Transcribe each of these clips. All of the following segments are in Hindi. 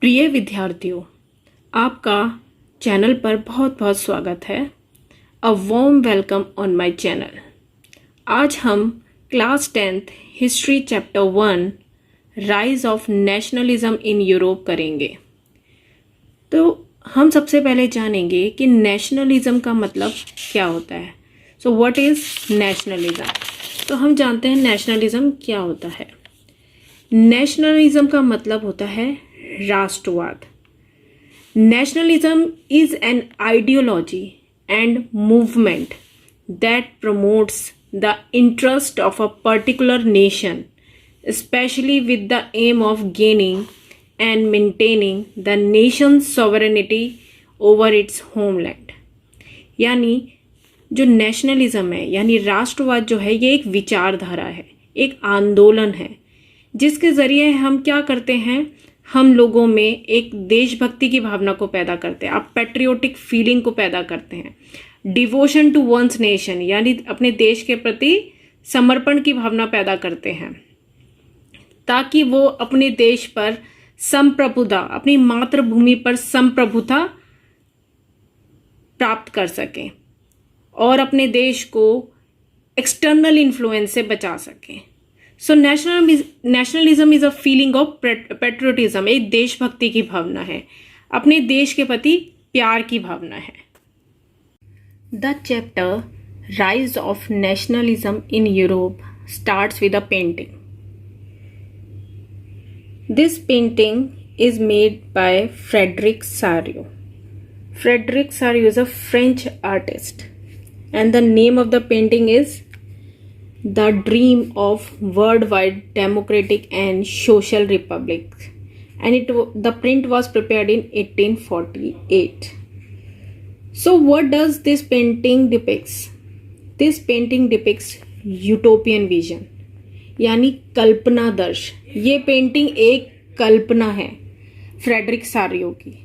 प्रिय विद्यार्थियों, आपका चैनल पर बहुत बहुत स्वागत है। A warm welcome on my channel. आज हम class 10th history chapter 1 rise of nationalism in Europe करेंगे। तो हम सबसे पहले जानेंगे कि नेशनलिज्म का मतलब क्या होता है। So what is nationalism? तो हम जानते हैं नेशनलिज्म क्या होता है। नेशनलिज्म का मतलब होता है राष्ट्रवाद। Nationalism is an ideology and movement that promotes the interest of a particular nation, especially with the aim of gaining and maintaining the nation's sovereignty over its homeland. यानी जो नेशनलिज्म है यानी राष्ट्रवाद जो है ये एक विचारधारा है, एक आंदोलन है जिसके जरिए हम क्या करते हैं, हम लोगों में एक देशभक्ति की भावना को पैदा करते हैं, आप पैट्रियोटिक फीलिंग को पैदा करते हैं, डिवोशन टू वंस नेशन यानी अपने देश के प्रति समर्पण की भावना पैदा करते हैं ताकि वो अपने देश पर संप्रभुता, अपनी मातृभूमि पर संप्रभुता प्राप्त कर सकें और अपने देश को एक्सटर्नल इन्फ्लुएंस से बचा सकें। So nationalism is a feeling of patriotism, एक देशभक्ति की भावना है, अपने देश के प्रति प्यार की भावना है। The chapter rise of nationalism in Europe starts with a painting. This painting is made by Frederic Sorrieu. Frederic Sorrieu is a French artist and the name of the painting is The Dream of Worldwide Democratic and Social Republic, and the print was prepared in 1848. So what does this painting depicts? This painting depicts utopian vision यानी कल्पना दर्श। ये पेंटिंग एक कल्पना है फ्रेडरिक सारियो की।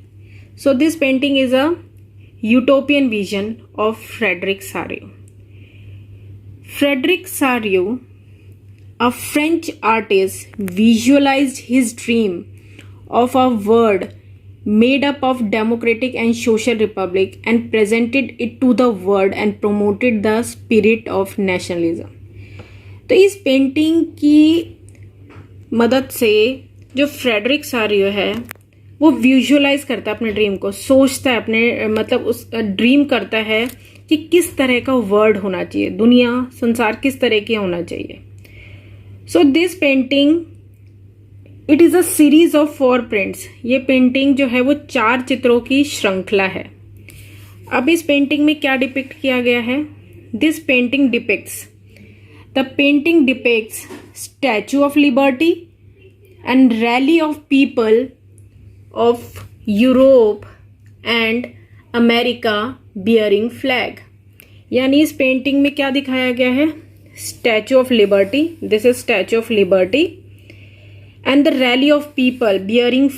So this painting is a utopian vision of Frederick Sario. Frederick Sario, a French artist, visualized his dream of a world made up of democratic and social republic and presented it to the world and promoted the spirit of nationalism. तो इस पेंटिंग की मदद से जो फ्रेडरिक सारियो है वो विजुअलाइज करता है अपने ड्रीम को, सोचता है अपने मतलब उस ड्रीम करता है कि किस तरह का वर्ल्ड होना चाहिए, दुनिया संसार किस तरह की होना चाहिए। So this painting it is a series of 4 prints. ये पेंटिंग जो है वो 4 चित्रों की श्रृंखला है। अब इस पेंटिंग में क्या डिपिक्ट किया गया है? This painting depicts statue of liberty and rally of people of Europe and America bearing flag. यानी इस पेंटिंग में क्या दिखाया गया है? Statue of liberty, this is statue of liberty and the rally of people bearing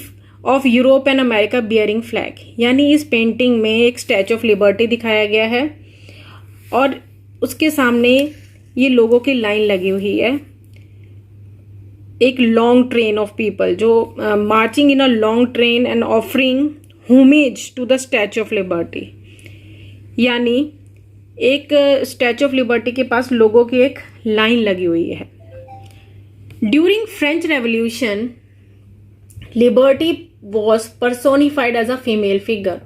of Europe and America bearing flag. यानी इस पेंटिंग में एक स्टैचू ऑफ लिबर्टी दिखाया गया है और उसके सामने ये लोगों की लाइन लगी हुई है, एक लॉन्ग ट्रेन ऑफ पीपल जो marching in a long train and offering homage to the Statue of Liberty. यानी एक स्टैचू ऑफ लिबर्टी के पास लोगों की एक लाइन लगी हुई है। During French revolution liberty was personified as a female figure.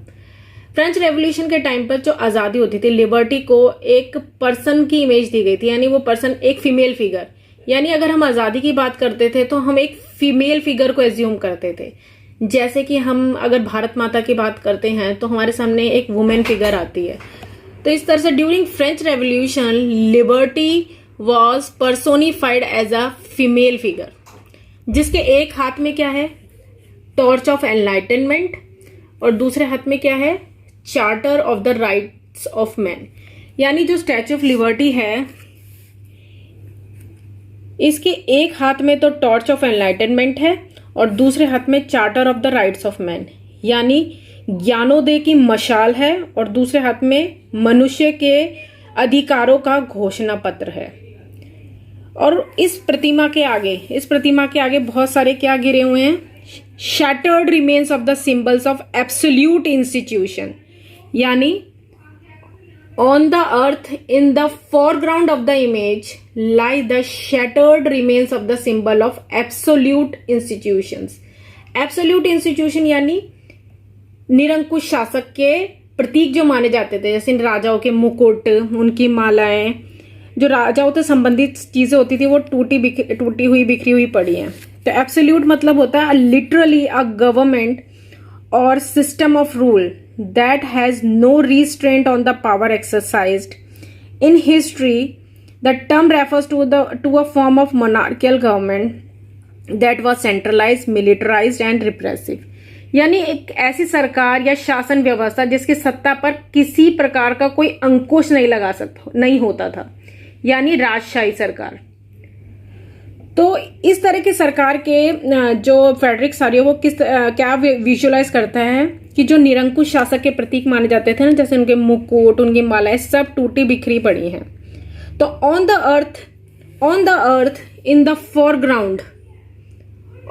French revolution के टाइम पर जो आज़ादी होती थी, लिबर्टी को एक पर्सन की इमेज दी गई थी, यानी वो पर्सन एक फीमेल फिगर। यानी अगर हम आज़ादी की बात करते थे तो हम एक फीमेल फिगर को एज्यूम करते थे। जैसे कि हम अगर भारत माता की बात करते हैं तो हमारे सामने एक वुमेन फिगर आती है। तो इस तरह से during French revolution liberty was personified as a female figure, जिसके एक हाथ में क्या है? टॉर्च ऑफ एनलाइटनमेंट और दूसरे हाथ में क्या है? Charter of the rights of man. यानी जो स्टैचू ऑफ लिबर्टी है इसके एक हाथ में तो टॉर्च ऑफ एनलाइटनमेंट है और दूसरे हाथ में charter of the rights of man यानी ज्ञानोदय की मशाल है और दूसरे हाथ में मनुष्य के अधिकारों का घोषणा पत्र है। और इस प्रतिमा के आगे बहुत सारे क्या गिरे हुए हैं? shattered remains of the symbols of absolute institution. यानी on the earth in the foreground of the image lie the shattered remains of the symbol of absolute institutions. Absolute institution यानी निरंकुश शासक के प्रतीक जो माने जाते थे, जैसे राजाओं के मुकुट, उनकी मालाएं, जो राजाओं से संबंधित चीजें होती थी वो टूटी हुई बिखरी हुई पड़ी हैं. तो एब्सोल्यूट मतलब होता है लिटरली अ गवर्नमेंट और system of rule that has no restraint on the power exercised. In history, the term refers to a form of monarchical government that was centralized, militarized and repressive. यानी एक ऐसी सरकार या शासन व्यवस्था जिसकी सत्ता पर किसी प्रकार का कोई अंकुश नहीं होता था, यानी राजशाही सरकार. तो इस तरह की सरकार के जो फ्रेडरिक सारियो वो क्या विजुअलाइज करता है कि जो निरंकुश शासक के प्रतीक माने जाते थे ना, जैसे उनके मुकुट, उनकी मालाएं सब टूटी बिखरी पड़ी हैं. तो on the earth in the foreground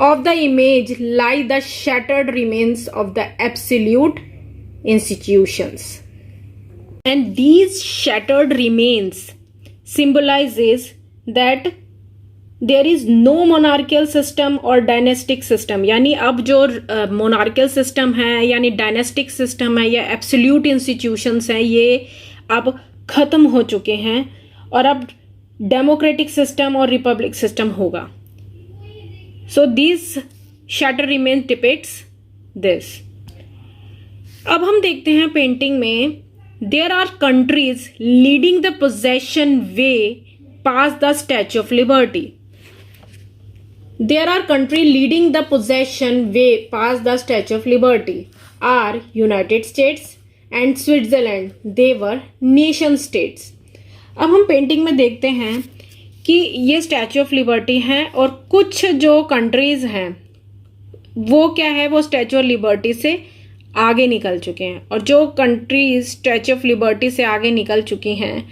of the image lie the shattered remains of the absolute institutions, and these shattered remains symbolizes that there is no monarchial system और डायनेस्टिक सिस्टम. यानी अब जो मोनार्कियल सिस्टम है यानी डायनेस्टिक सिस्टम है या एब्सोल्यूट इंस्टीट्यूशंस हैं, ये अब खत्म हो चुके हैं और अब डेमोक्रेटिक सिस्टम और रिपब्लिक सिस्टम होगा. So this shatter remains depicts this. अब हम देखते हैं पेंटिंग में, there are countries leading the procession way pass the Statue of Liberty. There are countries leading the possession way past the Statue of Liberty are United States and Switzerland. They were nation states. अब हम पेंटिंग में देखते हैं कि ये स्टैच्यू ऑफ लिबर्टी है और कुछ जो कंट्रीज हैं वो क्या है, वो स्टैच्यू ऑफ लिबर्टी से आगे निकल चुके हैं. और जो कंट्रीज स्टैच्यू ऑफ लिबर्टी से आगे निकल चुकी हैं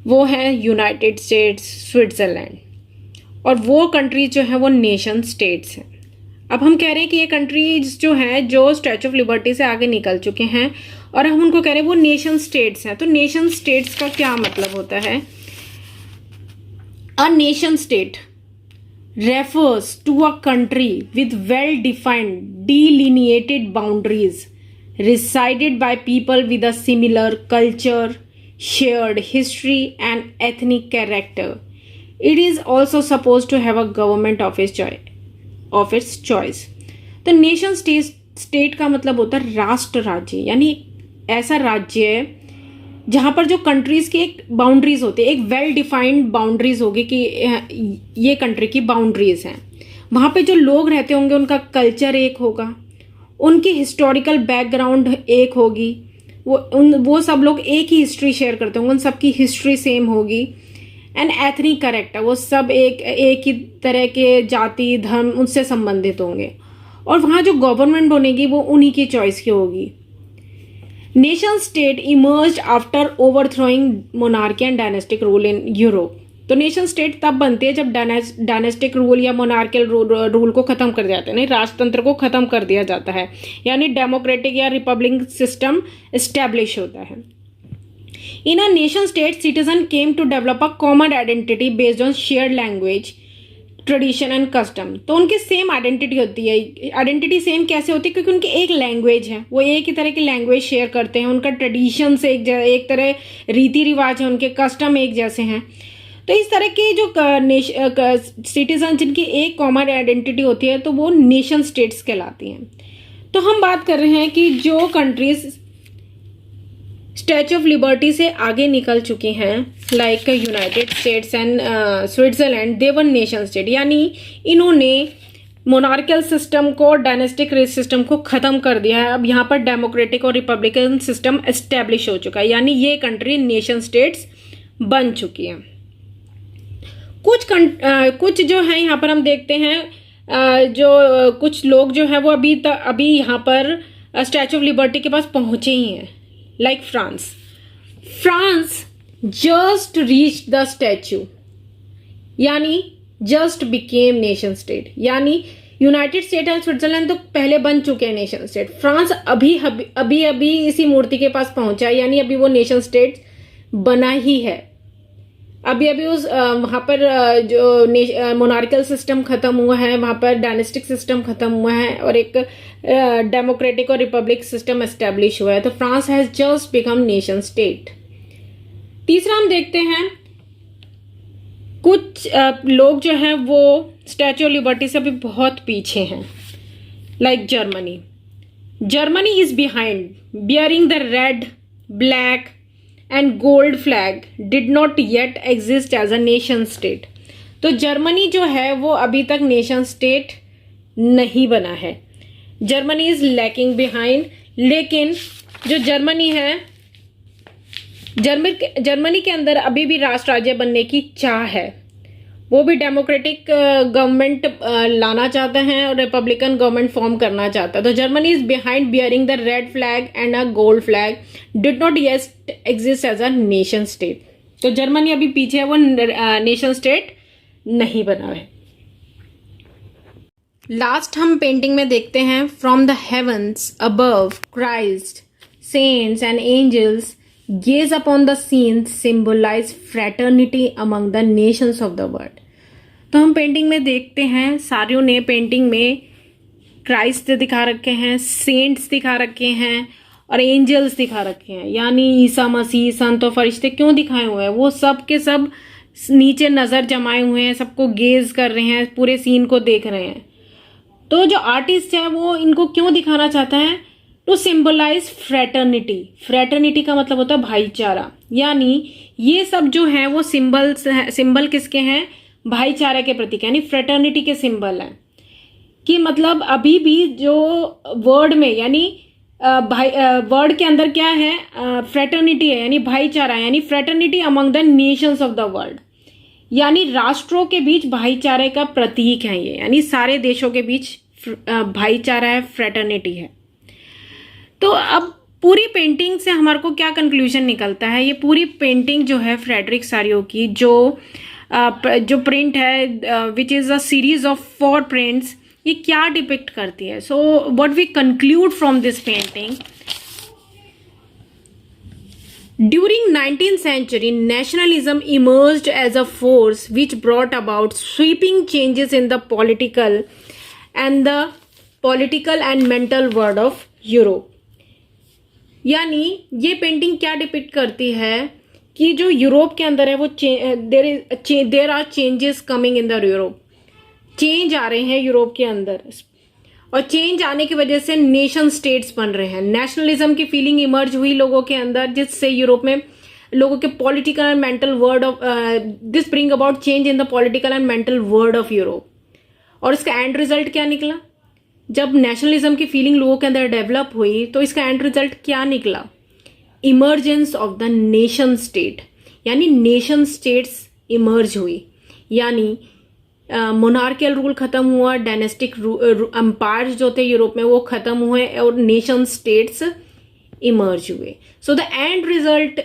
वो है यूनाइटेड स्टेट्स, स्विट्जरलैंड. और वो कंट्रीज जो है वो नेशन स्टेट्स हैं. अब हम कह रहे हैं कि ये कंट्रीज जो हैं जो स्टैच्यू ऑफ लिबर्टी से आगे निकल चुके हैं और हम उनको कह रहे हैं वो नेशन स्टेट्स हैं. तो नेशन स्टेट्स का क्या मतलब होता है? अ nation state refers to a country with well defined delineated boundaries resided by people with a similar culture, shared history and ethnic character. It is also supposed to have a government of its choice. तो नेशन स्टेट का मतलब होता है राष्ट्र राज्य, यानी ऐसा राज्य जहां पर जो कंट्रीज की एक बाउंड्रीज होती है, एक वेल डिफाइंड बाउंड्रीज होगी कि ये कंट्री की बाउंड्रीज हैं. वहां पे जो लोग रहते होंगे उनका कल्चर एक होगा, उनकी हिस्टोरिकल बैकग्राउंड एक होगी, वो सब लोग एक ही हिस्ट्री शेयर करते होंगे, उन सबकी हिस्ट्री सेम होगी. एंड एथनिक कैरेक्टर, वो सब एक ही तरह के जाति धर्म उनसे संबंधित होंगे. और वहाँ जो गवर्नमेंट बनेगी वो उन्हीं की चॉइस की होगी. Nation state emerged after ओवरथ्रोइंग monarchy and dynastic rule in Europe. तो नेशन स्टेट तब बनती है जब डायनेस्टिक रूल या मोनार्कियल रूल को खत्म कर दिया जाता है, नहीं राजतंत्र को खत्म कर दिया जाता है, यानी डेमोक्रेटिक या रिपब्लिक सिस्टम एस्टैब्लिश होता है. In a nation state, citizens came to develop a common identity based on shared language, tradition and custom. तो उनकी सेम आइडेंटिटी होती है. आइडेंटिटी सेम कैसे होती है? क्योंकि उनकी एक लैंग्वेज है, वो एक ही तरह की लैंग्वेज शेयर करते हैं, उनका ट्रेडिशन से एक तरह रीति रिवाज है, उनके कस्टम एक जैसे हैं. तो इस तरह की जो सिटीजन जिनकी एक कॉमन आइडेंटिटी होती है तो वो नेशन स्टेट्स कहलाती हैं. तो हम बात कर रहे हैं कि जो कंट्रीज स्टैच्यू ऑफ लिबर्टी से आगे निकल चुकी हैं like United states and Switzerland, they were nation state. यानी इन्होंने मोनार्कियल सिस्टम को, डायनेस्टिक सिस्टम को खत्म कर दिया है. अब यहाँ पर डेमोक्रेटिक और रिपब्लिकन सिस्टम एस्टेब्लिश हो चुका है, यानी ये कंट्री नेशन स्टेट्स बन चुकी है. कुछ जो है यहाँ पर हम देखते हैं जो कुछ लोग जो है वो अभी यहाँ पर स्टैच्यू ऑफ लिबर्टी के पास पहुंचे ही हैं. Like France just reach the statue, यानी जस्ट बिकेम नेशन स्टेट. यानी यूनाइटेड स्टेट और स्विट्जरलैंड तो पहले बन चुके हैं नेशन स्टेट। फ्रांस अभी अभी अभी इसी मूर्ति के पास पहुंचा है, यानी अभी वो नेशन स्टेट बना ही है। अभी अभी उस वहां पर जो मोनार्कल सिस्टम खत्म हुआ है, वहां पर डायनेस्टिक सिस्टम खत्म हुआ है और एक डेमोक्रेटिक और रिपब्लिक सिस्टम एस्टेब्लिश हुआ है। तो France has just become nation state. तीसरा हम देखते हैं, कुछ लोग जो हैं वो स्टैच्यू ऑफ लिबर्टी से अभी बहुत पीछे हैं, like Germany. Germany is behind, bearing the red, black and gold flag did not yet exist as a nation state. तो जर्मनी जो है वो अभी तक नेशन स्टेट नहीं बना है। Germany is lacking behind. लेकिन जो जर्मनी है, जर्मनी के अंदर अभी भी राष्ट्र राज्य बनने की चाह है। वो भी डेमोक्रेटिक गवर्नमेंट लाना चाहते हैं और रिपब्लिकन गवर्नमेंट फॉर्म करना चाहता है। तो Germany is behind bearing the red flag and a gold flag did not yet exist as a nation state. तो जर्मनी अभी पीछे है, वो नेशन स्टेट नहीं बना है। लास्ट हम पेंटिंग में देखते हैं, from the heavens above Christ, saints and angels gaze upon the scenes symbolize fraternity among the nations of the world। तो हम पेंटिंग में देखते हैं, सारियों ने पेंटिंग में क्राइस्ट दिखा रखे हैं, सेंट्स दिखा रखे हैं और एंजल्स दिखा रखे हैं। यानी ईसा मसीह, संत और फरिश्ते क्यों दिखाए हुए हैं? वो सब के सब नीचे नजर जमाए हुए हैं, सबको गेज कर रहे हैं, पूरे सीन को देख रहे हैं। तो जो आर्टिस्ट है वो इनको क्यों दिखाना चाहता है? To symbolize fraternity. फ्रेटर्निटी का मतलब होता है भाईचारा। यानी ये सब जो है वो सिंबल किसके हैं? भाईचारे के प्रतीक, यानी फ्रेटर्निटी के सिंबल हैं। कि मतलब अभी भी जो वर्ड में, यानी वर्ड के अंदर क्या है? फ्रेटर्निटी है, यानी भाईचारा, यानी fraternity among the Nations of the world. यानी राष्ट्रों के बीच भाईचारे का प्रतीक है ये, यानी सारे देशों के बीच भाईचारा है, फ्रेटर्निटी है। तो अब पूरी पेंटिंग से हमारे को क्या कंक्लूजन निकलता है? ये पूरी पेंटिंग जो है फ्रेडरिक सारियो की, जो प्रिंट है which is a series of 4 prints, ये क्या डिपिक्ट करती है? So what we conclude from this painting, during 19th century nationalism emerged as a force which brought about sweeping changes in the political and mental world of Europe। यानी ये पेंटिंग क्या डिपिक्ट करती है कि जो यूरोप के अंदर है वो there are changes coming in the Europe. Change आ रहे हैं यूरोप के अंदर, और चेंज आने की वजह से नेशन स्टेट्स बन रहे हैं। नेशनलिज्म की फीलिंग इमर्ज हुई लोगों के अंदर, जिससे यूरोप में लोगों के political and mental world of this bring about change in the political and mental world of Europe. और इसका एंड रिजल्ट क्या निकला? जब नेशनलिज्म की फीलिंग लोगों के अंदर डेवलप हुई तो इसका एंड रिजल्ट क्या निकला? Emergence of the nation state, यानी नेशन स्टेट्स इमर्ज हुई। यानी मोनार्कियल रूल खत्म हुआ, डायनेस्टिक एम्पायर्स जो थे यूरोप में वो खत्म हुए और नेशन स्टेट्स इमर्ज हुए। So the end result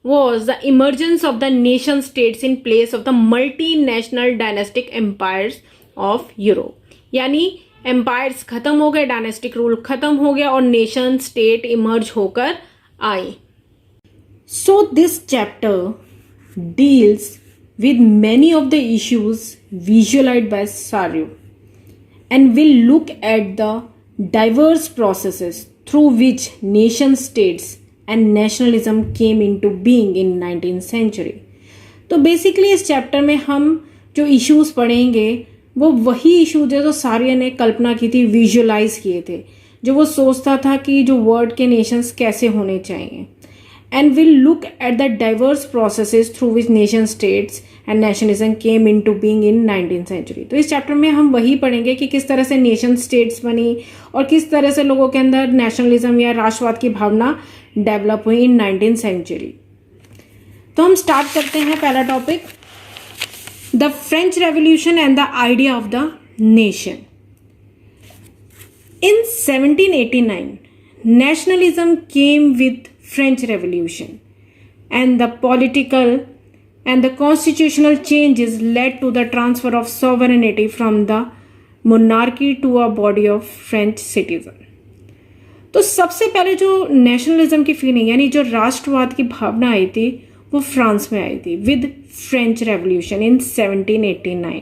was the emergence of the nation states in place of the multinational dynastic empires of Europe। यानी एम्पायर्स खत्म हो गए, डायनेस्टिक रूल खत्म हो गया और नेशन स्टेट इमर्ज होकर आए। So this chapter deals with many of the issues visualized by Sario and will look at the diverse processes through which nation states and nationalism came into being in 19th century। तो बेसिकली इस चैप्टर में हम जो इश्यूज पढ़ेंगे वो वही इशू जो सारियो ने कल्पना की थी, विजुअलाइज किए थे, जो वो सोचता था कि जो वर्ल्ड के नेशंस कैसे होने चाहिए। And will look at the diverse processes through which nation states and nationalism came into being in 19th century। तो इस चैप्टर में हम वही पढ़ेंगे कि किस तरह से नेशन स्टेट्स बनी और किस तरह से लोगों के अंदर नेशनलिज्म या राष्ट्रवाद की भावना डेवलप हुई इन 19th सेंचुरी। तो हम स्टार्ट करते हैं पहला topic, the French revolution and the idea of the nation. In 1789 nationalism came with French Revolution, and the political and the constitutional changes led to the transfer of sovereignty from the monarchy to a body of French citizen. तो सबसे पहले जो नेशनलिज्म की फीलिंग यानी जो राष्ट्रवाद की भावना आई थी वो फ्रांस में आई थी विद फ्रेंच रेवोल्यूशन इन 1789,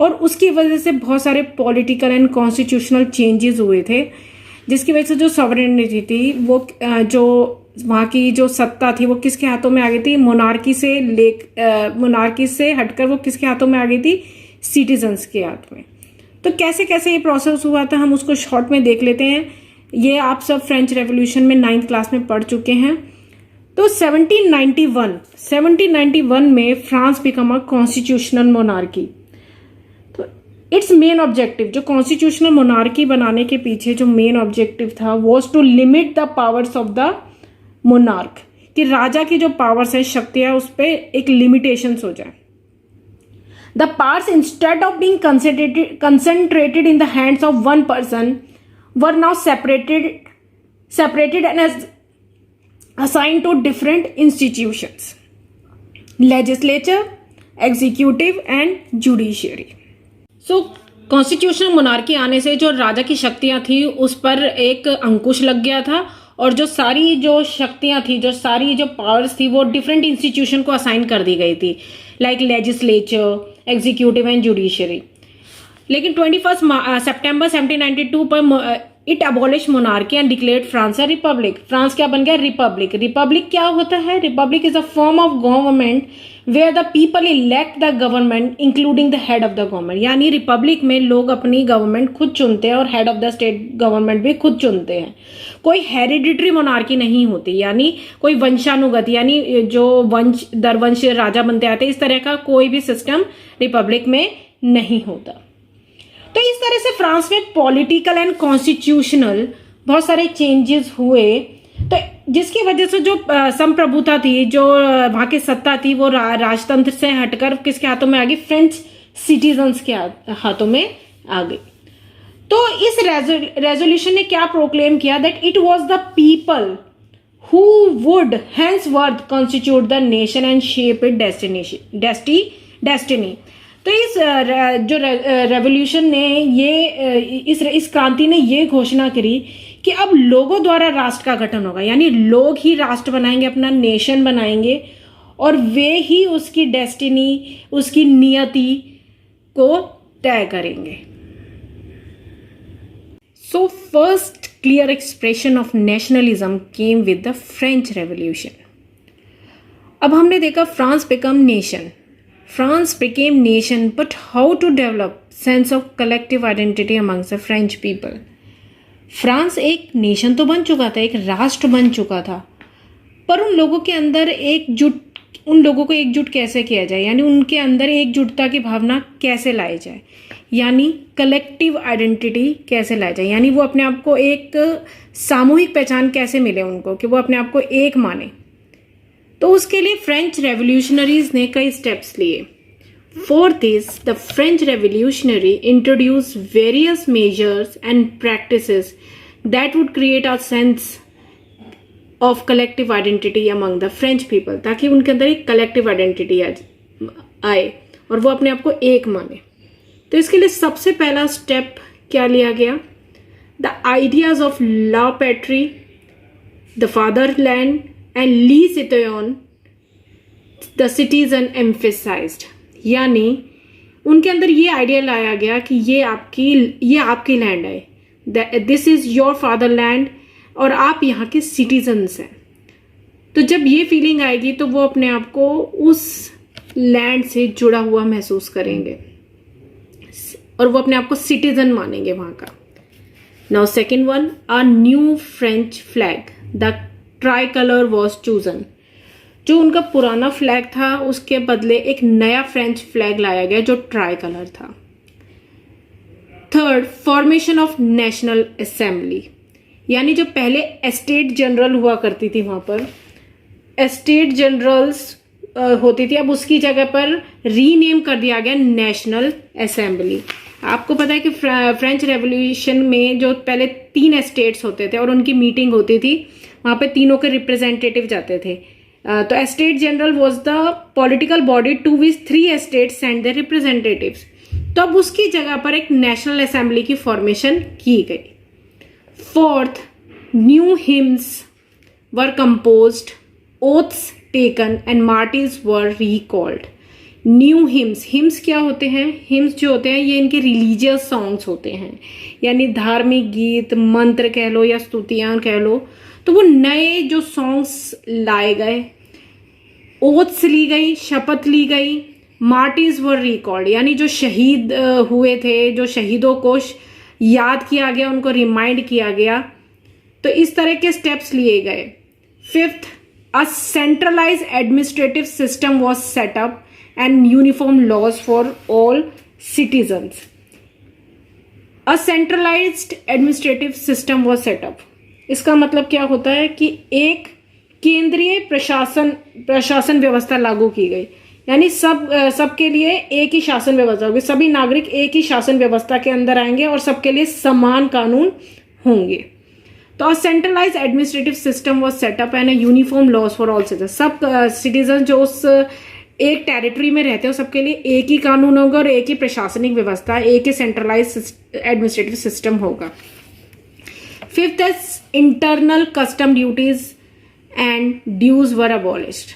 और उसकी वजह से बहुत सारे पॉलिटिकल एंड कॉन्स्टिट्यूशनल चेंजेस हुए थे, जिसकी वजह से जो सॉवरेनिटी थी वो जो वहाँ की जो सत्ता थी वो किसके हाथों में आ गई थी, मोनार्की से हटकर वो किसके हाथों में आ गई थी, सिटीजन्स के हाथ में। तो कैसे कैसे ये प्रोसेस हुआ था हम उसको शॉर्ट में देख लेते हैं। ये आप सब फ्रेंच रेवोल्यूशन में 9th क्लास में पढ़ चुके हैं। तो 1791 में France become a constitutional monarchy. तो इट्स मेन ऑब्जेक्टिव, जो कॉन्स्टिट्यूशनल मोनार्की बनाने के पीछे जो मेन ऑब्जेक्टिव था was to limit the powers of the monarch, कि राजा की जो पावर्स है, शक्तियां, उस पर एक लिमिटेशंस हो जाए। The powers instead of being concentrated in the hands of one person were now separated and assigned to different institutions: legislature, executive and judiciary. So constitutional monarchy आने से जो राजा की शक्तियां थी उस पर एक अंकुश लग गया था, और जो सारी जो शक्तियां थी, जो सारी जो पावर्स थी वो डिफरेंट इंस्टीट्यूशन को असाइन कर दी गई थी, like legislature, executive and judiciary. लेकिन 21 सितंबर 1792 पर it abolish monarchy and declared France a republic. France क्या बन गया, रिपब्लिक। रिपब्लिक क्या होता है, republic is a form of government where the people elect the government including the head of the government. यानी रिपब्लिक में लोग अपनी गवर्नमेंट खुद चुनते हैं और head of the state government भी खुद चुनते हैं। कोई हेरिडिटरी मोनार्की नहीं होती, यानी कोई वंशानुगत, यानी जो वंश दर वंश राजा बनते आते, इस तरह का कोई भी सिस्टम रिपब्लिक में नहीं होता। तो इस तरह से फ्रांस में पॉलिटिकल एंड कॉन्स्टिट्यूशनल बहुत सारे चेंजेस हुए। तो जिसकी वजह से जो संप्रभुता थी, जो वहां की सत्ता थी, वो राजतंत्र से हटकर किसके हाथों में आ गई, फ्रेंच सिटीजन्स के हाथों में आ गई। तो इस रेजोल्यूशन ने क्या प्रोक्लेम किया, that it was the people who would henceforth constitute the nation and shape its destiny। तो इस जो रेवोल्यूशन ने इस क्रांति ने ये घोषणा करी कि अब लोगों द्वारा राष्ट्र का गठन होगा, यानी लोग ही राष्ट्र बनाएंगे, अपना नेशन बनाएंगे, और वे ही उसकी डेस्टिनी, उसकी नियति को तय करेंगे। So first clear expression of nationalism came with the French revolution. अब हमने देखा France become nation, France became nation, but how to develop sense of collective identity amongst the French people? France एक नेशन तो बन चुका था, एक राष्ट्र बन चुका था, पर उन लोगों को एकजुट कैसे किया जाए, यानी उनके अंदर एकजुटता की भावना कैसे लाई जाए, यानी कलेक्टिव आइडेंटिटी कैसे लाई जाए, यानी वो अपने आप को एक सामूहिक पहचान कैसे मिले उनको, कि वो अपने आप को एक माने। तो उसके लिए फ्रेंच रेवोल्यूशनरीज ने कई स्टेप्स लिए। For this the French revolutionary introduce various measures and practices that would create a sense of collective identity among the French people, ताकि उनके अंदर एक कलेक्टिव आइडेंटिटी आए और वो अपने आप को एक माने। तो इसके लिए सबसे पहला स्टेप क्या लिया गया, the ideas of la patrie, the fatherland and le citoyen the citizen emphasized, यानी उनके अंदर ये आइडिया लाया गया कि ये आपकी लैंड है, दिस इज योर फादरलैंड, और आप यहाँ के सिटीजन्स हैं। तो जब ये फीलिंग आएगी तो वो अपने आप को उस लैंड से जुड़ा हुआ महसूस करेंगे और वो अपने आप को सिटीजन मानेंगे वहां का। Now second one, a new French flag, the try colour was chosen. जो उनका पुराना फ्लैग था उसके बदले एक नया फ्रेंच फ्लैग लाया गया जो ट्राई कलर था। Third, formation of national assembly, यानी जो पहले एस्टेट जनरल हुआ करती थी, वहां पर एस्टेट जनरल्स होती थी, अब उसकी जगह पर रीनेम कर दिया गया नेशनल असेंबली। आपको पता है कि फ्रेंच रेवोल्यूशन में जो पहले 3 एस्टेट्स होते थे और उनकी मीटिंग होती थी, वहां पे तीनों के रिप्रेजेंटेटिव जाते थे। तो estate general was the political body to which 3 estates send their representatives. तो अब उसकी जगह पर एक नेशनल असेंबली की फॉर्मेशन की गई। Fourth, new hymns were composed, oaths taken and martyrs were recalled. New hymns क्या होते हैं? हिम्स जो होते हैं ये इनके रिलीजियस सॉन्ग्स होते हैं, यानी धार्मिक गीत, मंत्र कह लो या स्तुतियां कह लो। तो वो नए जो सॉन्ग्स लाए गए, ओथ्स ली गई, शपथ ली गई, मार्टिर्स वर रिकॉल्ड, यानी जो शहीद हुए थे, जो शहीदों को याद किया गया, उनको रिमाइंड किया गया। तो इस तरह के स्टेप्स लिए गए। Fifth, a centralised administrative system was setup and uniform laws for all citizens. A centralized administrative system was set up. इसका मतलब क्या होता है कि एक केंद्रीय प्रशासन व्यवस्था लागू की गई, यानी सबके लिए एक ही शासन व्यवस्था होगी, सभी नागरिक एक ही शासन व्यवस्था के अंदर आएंगे और सबके लिए समान कानून होंगे। तो centralised administrative system was set up and uniform laws for all citizen. सब सिटीजन जो उस एक टेरिटरी में रहते हो सबके लिए एक ही कानून होगा और एक ही प्रशासनिक व्यवस्था, एक ही सेंट्रलाइज एडमिनिस्ट्रेटिव सिस्टम होगा। Fifth, internal custom duties and dues were abolished.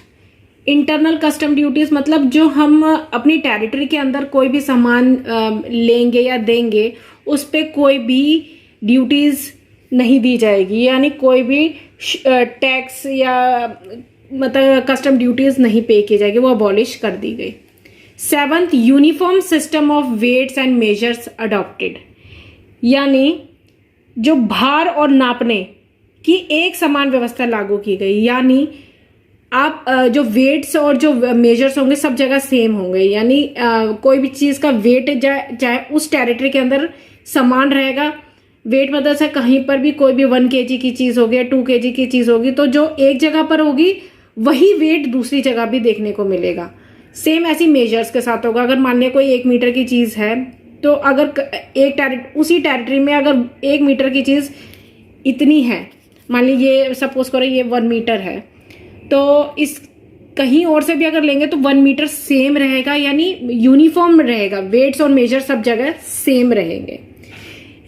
Internal custom duties मतलब जो हम अपनी टेरिटरी के अंदर कोई भी सामान लेंगे या देंगे उस पर कोई भी ड्यूटीज नहीं दी जाएगी, यानी कोई भी टैक्स या मतलब कस्टम ड्यूटीज नहीं पे की जाएगी, वो अबॉलिश कर दी गई। Seventh, uniform system of weights and measures adopted, यानी जो भार और नापने की एक समान व्यवस्था लागू की गई, यानी आप जो वेट्स और जो मेजर्स होंगे सब जगह सेम होंगे, यानी कोई भी चीज का वेट चाहे उस टेरिटरी के अंदर समान रहेगा। वेट मतलब से कहीं पर भी कोई भी 1 kg की चीज होगी या 2 kg की चीज होगी तो जो एक जगह पर होगी वही वेट दूसरी जगह भी देखने को मिलेगा। सेम ऐसी मेजर्स के साथ होगा। अगर मान लिया कोई 1 मीटर की चीज है तो अगर उसी टेरिटरी में अगर 1 मीटर की चीज इतनी है, मान ली ये सपोज करो ये 1 मीटर है, तो इस कहीं और से भी अगर लेंगे तो 1 मीटर सेम रहेगा, यानी यूनिफॉर्म रहेगा, वेट्स और मेजर सब जगह सेम रहेंगे।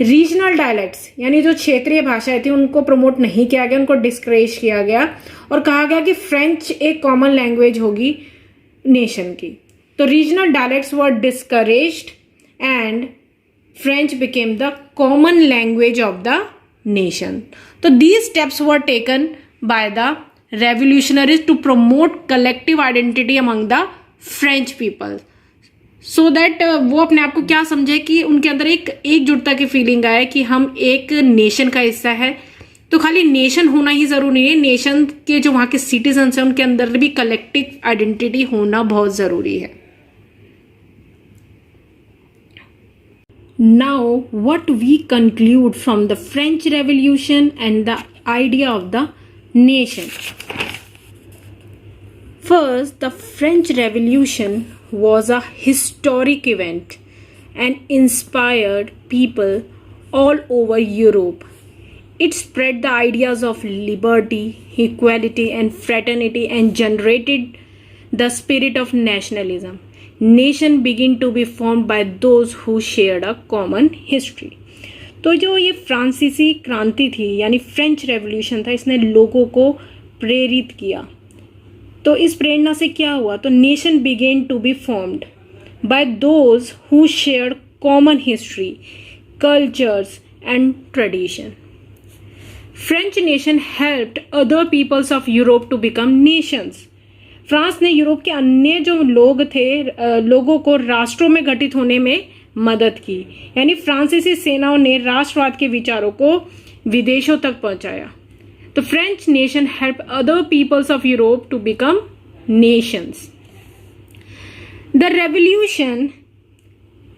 रीजनल डायलेक्ट्स यानी जो क्षेत्रीय भाषाएं थी उनको प्रमोट नहीं किया गया, उनको डिस्करेज किया गया और कहा गया कि फ्रेंच एक कॉमन लैंग्वेज होगी नेशन की। तो regional dialects were discouraged and French became the common language of the nation. तो these steps were taken by the revolutionaries to promote collective identity among the French people, so that वो अपने आप को क्या समझे कि उनके अंदर एक एकजुटता की फीलिंग आए कि हम एक नेशन का हिस्सा है। तो खाली नेशन होना ही जरूरी नहीं है, नेशन के जो वहां के सिटीजन्स हैं उनके अंदर भी कलेक्टिव आइडेंटिटी होना बहुत जरूरी है। Now what we conclude from the French revolution and the idea of the nation. First, the French revolution was a historic event and inspired people all over Europe. It spread the ideas of liberty, equality, and fraternity and generated the spirit of nationalism. Nation began to be formed by those who shared a common history. तो जो ये फ्रांसीसी क्रांति थी यानी फ्रेंच रेवोल्यूशन था, इसने लोगों को प्रेरित किया। तो इस प्रेरणा से क्या हुआ? तो nation began to be formed by those who share common history, cultures and tradition. French nation helped other peoples of Europe to become nations. France ने यूरोप के अन्य जो लोग थे लोगों को राष्ट्रों में घटित होने में मदद की, यानी फ्रांसीसी सेनाओं ने राष्ट्रवाद के विचारों को विदेशों तक पहुंचाया। The French nation helped other peoples of Europe to become nations. The revolution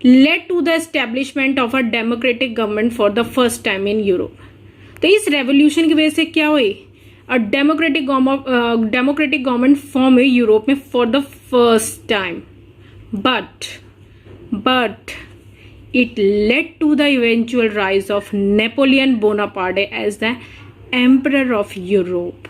led to the establishment of a democratic government for the first time in Europe. तो इस रेवोल्यूशन की वजह से क्या हुई? डेमोक्रेटिक गवर्नमेंट फॉर्म हुई यूरोप में for the first time, but it led to the eventual rise of Napoleon Bonaparte as the Emperor of Europe.